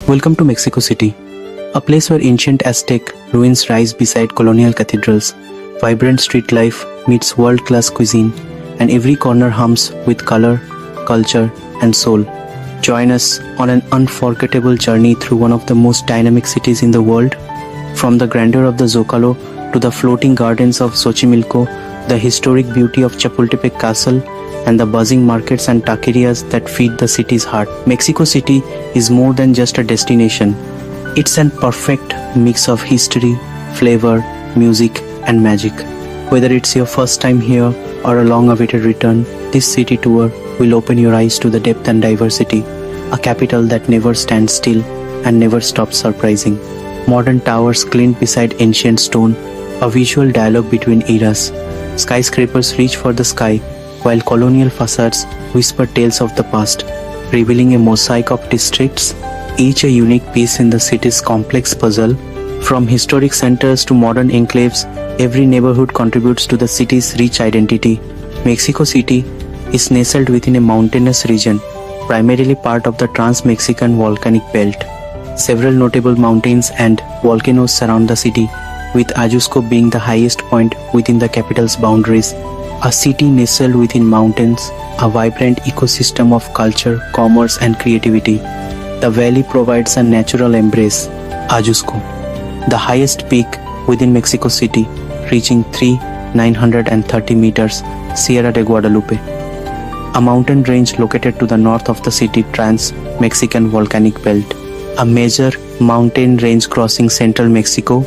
Welcome to Mexico City, a place where ancient Aztec ruins rise beside colonial cathedrals, vibrant street life meets world-class cuisine, and every corner hums with color, culture, and soul. Join us on an unforgettable journey through one of the most dynamic cities in the world. From the grandeur of the Zocalo to the floating gardens of Xochimilco, the historic beauty of Chapultepec Castle, and the buzzing markets and taquerias that feed the city's heart. Mexico City is more than just a destination. It's a perfect mix of history, flavor, music, and magic. Whether it's your first time here or a long-awaited return, this city tour will open your eyes to the depth and diversity, a capital that never stands still and never stops surprising. Modern towers glint beside ancient stone, a visual dialogue between eras. Skyscrapers reach for the sky, while colonial facades whisper tales of the past, revealing a mosaic of districts, each a unique piece in the city's complex puzzle. From historic centers to modern enclaves, every neighborhood contributes to the city's rich identity. Mexico City is nestled within a mountainous region, primarily part of the Trans-Mexican Volcanic Belt. Several notable mountains and volcanoes surround the city, with Ajusco being the highest point within the capital's boundaries. A city nestled within mountains, a vibrant ecosystem of culture, commerce, and creativity. The valley provides a natural embrace. Ajusco, the highest peak within Mexico City, reaching 3,930 meters, Sierra de Guadalupe, a mountain range located to the north of the city Trans-Mexican Volcanic Belt, a major mountain range crossing central Mexico,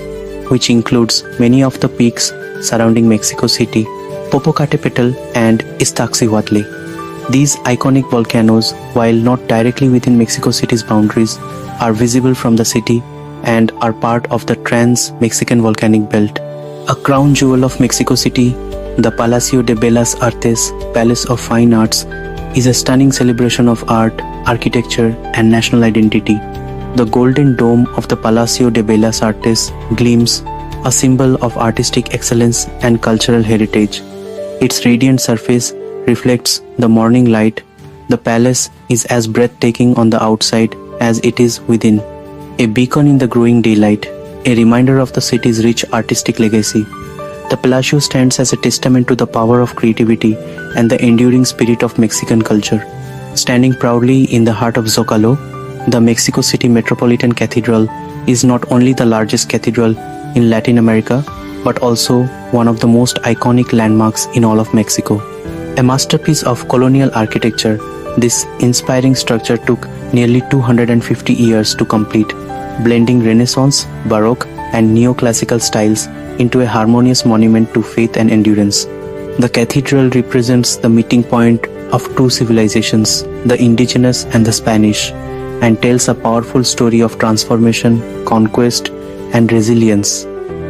which includes many of the peaks surrounding Mexico City, Popocatépetl and Iztaccihuatl. These iconic volcanoes, while not directly within Mexico City's boundaries, are visible from the city and are part of the Trans-Mexican Volcanic Belt. A crown jewel of Mexico City, the Palacio de Bellas Artes, Palace of Fine Arts, is a stunning celebration of art, architecture, and national identity. The golden dome of the Palacio de Bellas Artes gleams, a symbol of artistic excellence and cultural heritage. Its radiant surface reflects the morning light. The palace is as breathtaking on the outside as it is within, a beacon in the growing daylight, a reminder of the city's rich artistic legacy. The Palacio stands as a testament to the power of creativity and the enduring spirit of Mexican culture. Standing proudly in the heart of Zocalo, the Mexico City Metropolitan Cathedral is not only the largest cathedral in Latin America, but also one of the most iconic landmarks in all of Mexico. A masterpiece of colonial architecture, this inspiring structure took nearly 250 years to complete, blending Renaissance, Baroque, and neoclassical styles into a harmonious monument to faith and endurance. The cathedral represents the meeting point of two civilizations, the indigenous and the Spanish, and tells a powerful story of transformation, conquest, and resilience.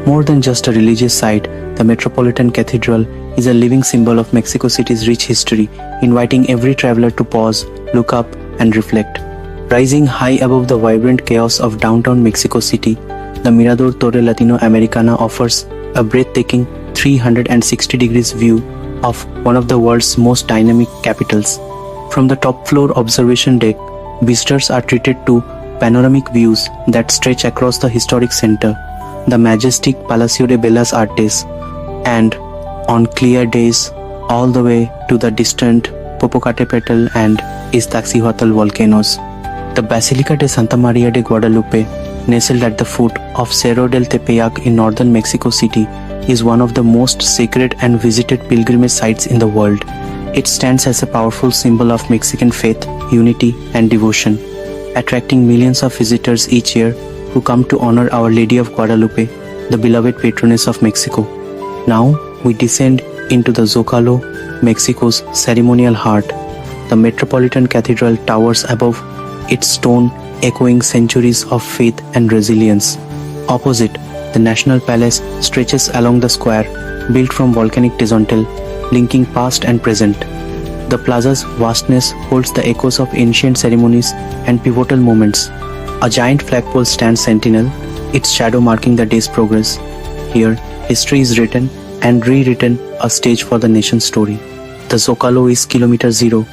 More than just a religious site, the Metropolitan Cathedral is a living symbol of Mexico City's rich history, inviting every traveler to pause, look up, and reflect. Rising high above the vibrant chaos of downtown Mexico City, the Mirador Torre Latino Americana offers a breathtaking 360 degrees view of one of the world's most dynamic capitals. From the top floor observation deck, visitors are treated to panoramic views that stretch across the historic center, the majestic Palacio de Bellas Artes, and on clear days, all the way to the distant Popocatépetl and Iztaccihuatl volcanoes. The Basilica de Santa Maria de Guadalupe, nestled at the foot of Cerro del Tepeyac in northern Mexico City, is one of the most sacred and visited pilgrimage sites in the world. It stands as a powerful symbol of Mexican faith, unity, and devotion, attracting millions of visitors each year who come to honor Our Lady of Guadalupe, the beloved patroness of Mexico. Now we descend into the Zocalo, Mexico's ceremonial heart. The Metropolitan Cathedral towers above its stone, echoing centuries of faith and resilience. Opposite, the National Palace stretches along the square, built from volcanic dismantle, linking past and present. The plaza's vastness holds the echoes of ancient ceremonies and pivotal moments. A giant flagpole stands sentinel, its shadow marking the day's progress. Here, history is written and rewritten, a stage for the nation's story. The Zocalo is kilometer zero,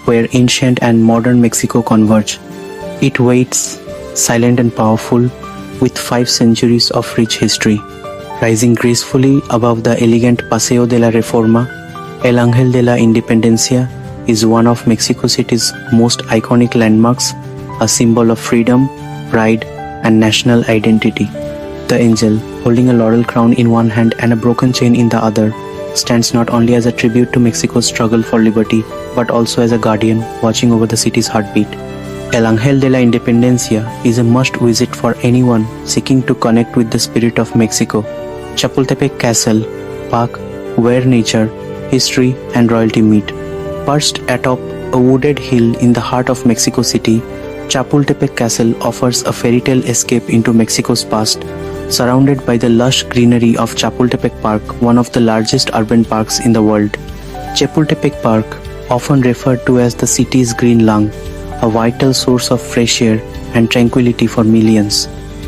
where ancient and modern Mexico converge. It waits silent and powerful, with 5 centuries of rich history. Rising gracefully above the elegant Paseo de la Reforma, El Ángel de la Independencia is one of Mexico City's most iconic landmarks, a symbol of freedom, pride, and national identity. The angel, holding a laurel crown in one hand and a broken chain in the other, stands not only as a tribute to Mexico's struggle for liberty, but also as a guardian watching over the city's heartbeat. El Ángel de la Independencia is a must-visit for anyone seeking to connect with the spirit of Mexico. Chapultepec Castle, park where nature, history, and royalty meet. Perched atop a wooded hill in the heart of Mexico City, Chapultepec Castle offers a fairy tale escape into Mexico's past. Surrounded by the lush greenery of Chapultepec Park, one of the largest urban parks in the world. Chapultepec Park, often referred to as the city's green lung, a vital source of fresh air and tranquility for millions.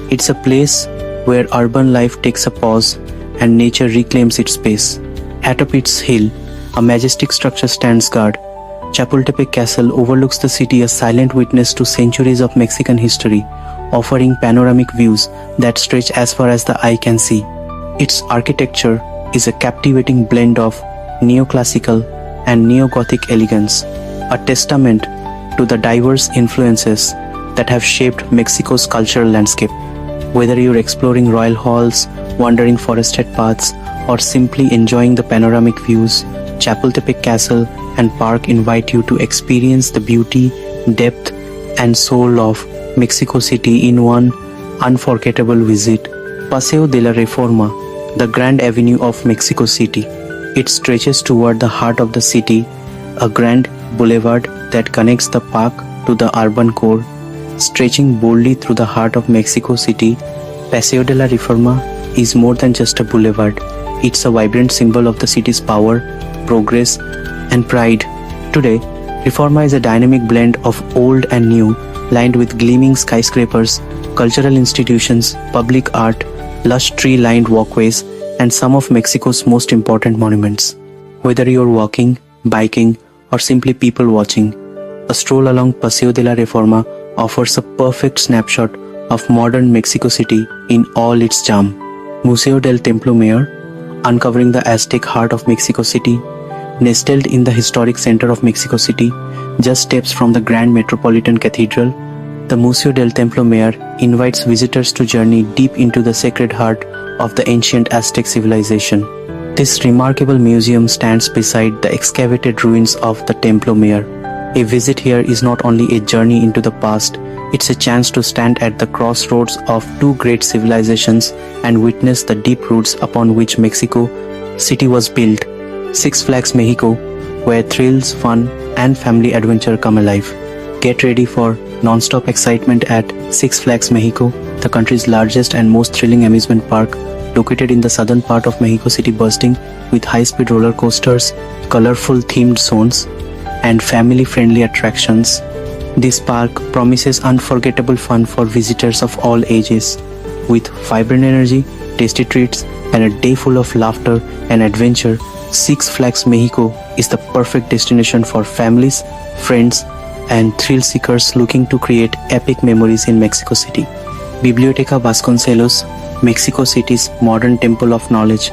It's a place where urban life takes a pause and nature reclaims its space. Atop its hill, a majestic structure stands guard. Chapultepec Castle overlooks the city, a silent witness to centuries of Mexican history, offering panoramic views that stretch as far as the eye can see. Its architecture is a captivating blend of neoclassical and neo-Gothic elegance, a testament to the diverse influences that have shaped Mexico's cultural landscape. Whether you're exploring royal halls, wandering forested paths, or simply enjoying the panoramic views, Chapultepec Castle and Park invite you to experience the beauty, depth, and soul of Mexico City in one unforgettable visit. Paseo de la Reforma, the Grand Avenue of Mexico City. It stretches toward the heart of the city, a grand boulevard that connects the park to the urban core. Stretching boldly through the heart of Mexico City, Paseo de la Reforma is more than just a boulevard. It's a vibrant symbol of the city's power, progress, and pride. Today, Reforma is a dynamic blend of old and new, lined with gleaming skyscrapers, cultural institutions, public art, lush tree-lined walkways, and some of Mexico's most important monuments. Whether you're walking, biking, or simply people watching, a stroll along Paseo de la Reforma offers a perfect snapshot of modern Mexico City in all its charm. Museo del Templo Mayor, uncovering the Aztec heart of Mexico City, nestled in the historic center of Mexico City, just steps from the grand Metropolitan Cathedral, the Museo del Templo Mayor invites visitors to journey deep into the sacred heart of the ancient Aztec civilization. This remarkable museum stands beside the excavated ruins of the Templo Mayor. A visit here is not only a journey into the past, it's a chance to stand at the crossroads of two great civilizations and witness the deep roots upon which Mexico City was built. Six Flags Mexico, where thrills, fun, and family adventure come alive. Get ready for non-stop excitement at Six Flags Mexico, the country's largest and most thrilling amusement park, located in the southern part of Mexico City, bursting with high-speed roller coasters, colorful themed zones, and family-friendly attractions. This park promises unforgettable fun for visitors of all ages. With vibrant energy, tasty treats, and a day full of laughter and adventure, Six Flags Mexico is the perfect destination for families, friends, and thrill seekers looking to create epic memories in Mexico City. Biblioteca Vasconcelos, Mexico City's modern temple of knowledge.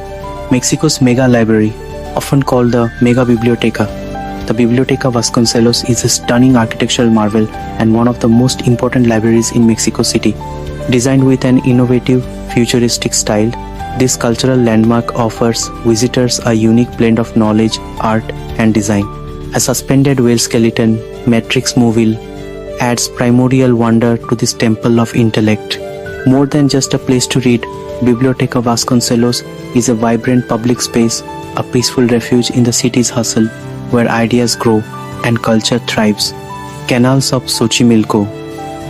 Mexico's mega library, often called the Mega Biblioteca. The Biblioteca Vasconcelos is a stunning architectural marvel and one of the most important libraries in Mexico City. Designed with an innovative, futuristic style, this cultural landmark offers visitors a unique blend of knowledge, art, and design. A suspended whale skeleton, matrix movil, adds primordial wonder to this temple of intellect. More than just a place to read, Biblioteca Vasconcelos is a vibrant public space, a peaceful refuge in the city's hustle, where ideas grow and culture thrives. Canals of Xochimilco,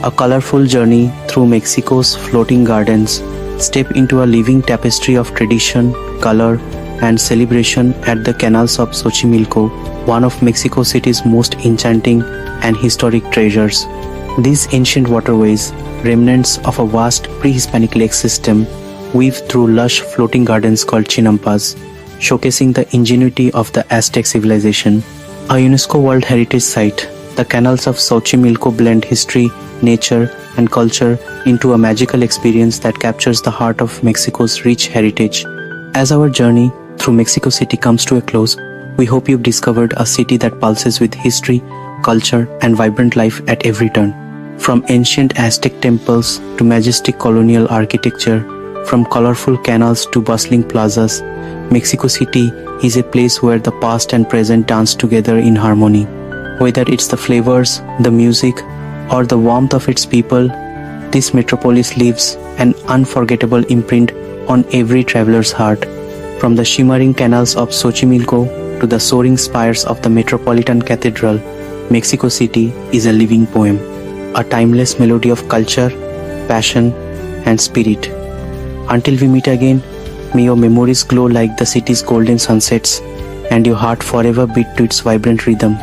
a colorful journey through Mexico's floating gardens. Step into a living tapestry of tradition, color, and celebration at the Canals of Xochimilco, one of Mexico City's most enchanting and historic treasures. These ancient waterways, remnants of a vast pre-Hispanic lake system, weave through lush floating gardens called chinampas, showcasing the ingenuity of the Aztec civilization. A UNESCO World Heritage Site, The Canals of Xochimilco blend history, nature, and culture into a magical experience that captures the heart of Mexico's rich heritage. As our journey through Mexico City comes to a close, we hope you've discovered a city that pulses with history, culture, and vibrant life at every turn. From ancient Aztec temples to majestic colonial architecture, from colorful canals to bustling plazas, Mexico City is a place where the past and present dance together in harmony. Whether it's the flavors, the music, or the warmth of its people, this metropolis leaves an unforgettable imprint on every traveler's heart. From the shimmering canals of Xochimilco to the soaring spires of the Metropolitan Cathedral, Mexico City is a living poem, a timeless melody of culture, passion, and spirit. Until we meet again, may your memories glow like the city's golden sunsets and your heart forever beat to its vibrant rhythm.